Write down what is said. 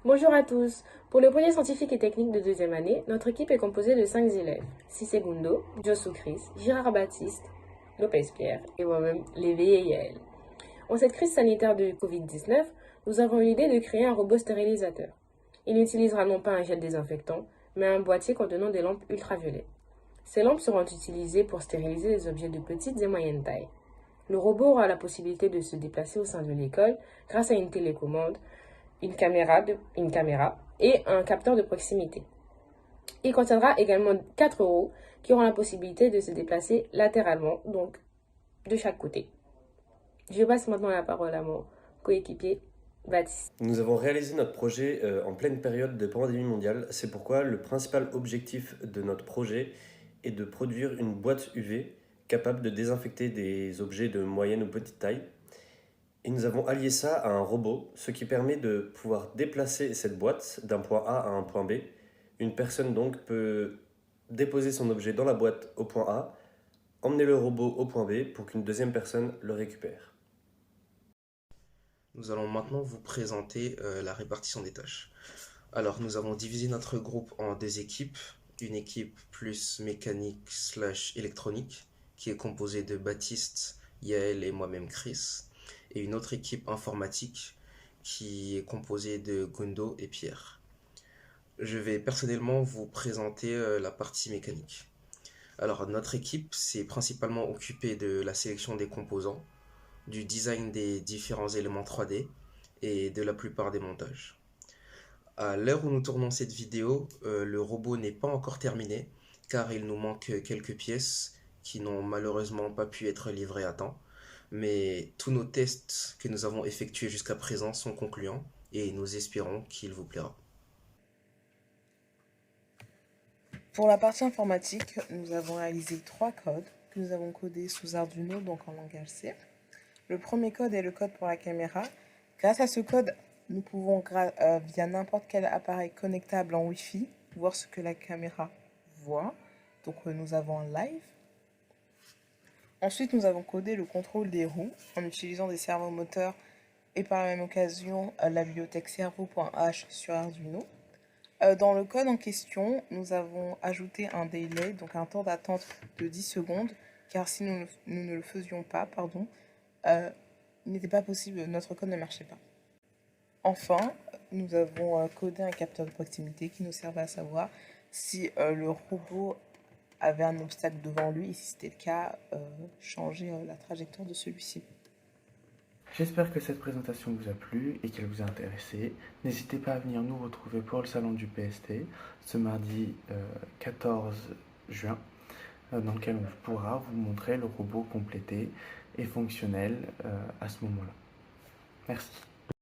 Bonjour à tous. Pour le projet scientifique et technique de deuxième année, notre équipe est composée de 5 élèves. Cissé Gundo, Jossou Chris, Girard Baptiste, Lopez Pierre et moi-même, l'éveillé Yael. En cette crise sanitaire de Covid-19, nous avons eu l'idée de créer un robot stérilisateur. Il n'utilisera non pas un gel désinfectant, mais un boîtier contenant des lampes ultraviolettes. Ces lampes seront utilisées pour stériliser les objets de petite et moyenne taille. Le robot aura la possibilité de se déplacer au sein de l'école grâce à une télécommande, une caméra et un capteur de proximité. Il contiendra également 4 roues qui auront la possibilité de se déplacer latéralement, donc de chaque côté. Je passe maintenant la parole à mon coéquipier Baptiste. Nous avons réalisé notre projet en pleine période de pandémie mondiale. C'est pourquoi le principal objectif de notre projet est de produire une boîte UV capable de désinfecter des objets de moyenne ou petite taille. Et nous avons allié ça à un robot, ce qui permet de pouvoir déplacer cette boîte d'un point A à un point B. Une personne donc peut déposer son objet dans la boîte au point A, emmener le robot au point B pour qu'une deuxième personne le récupère. Nous allons maintenant vous présenter la répartition des tâches. Alors, nous avons divisé notre groupe en deux équipes. Une équipe plus mécanique / électronique, qui est composée de Baptiste, Yael et moi-même Chris. Et une autre équipe informatique, qui est composée de Gundo et Pierre. Je vais personnellement vous présenter la partie mécanique. Alors, notre équipe s'est principalement occupée de la sélection des composants, du design des différents éléments 3D et de la plupart des montages. À l'heure où nous tournons cette vidéo, le robot n'est pas encore terminé car il nous manque quelques pièces qui n'ont malheureusement pas pu être livrées à temps. Mais tous nos tests que nous avons effectués jusqu'à présent sont concluants et nous espérons qu'il vous plaira. Pour la partie informatique, nous avons réalisé 3 codes que nous avons codés sous Arduino, donc en langage C. Le premier code est le code pour la caméra. Grâce à ce code, nous pouvons, via n'importe quel appareil connectable en Wi-Fi, voir ce que la caméra voit. Donc nous avons un live. Ensuite, nous avons codé le contrôle des roues en utilisant des servomoteurs et par la même occasion la bibliothèque servo.h sur Arduino. Dans le code en question, nous avons ajouté un delay, donc un temps d'attente de 10 secondes, car si nous ne le faisions pas, il n'était pas possible, notre code ne marchait pas. Enfin, nous avons codé un capteur de proximité qui nous servait à savoir si le robot avait un obstacle devant lui et si c'était le cas, changer la trajectoire de celui-ci. J'espère que cette présentation vous a plu et qu'elle vous a intéressé. N'hésitez pas à venir nous retrouver pour le salon du PST ce mardi 14 juin, dans lequel on pourra vous montrer le robot complété et fonctionnel à ce moment-là. Merci.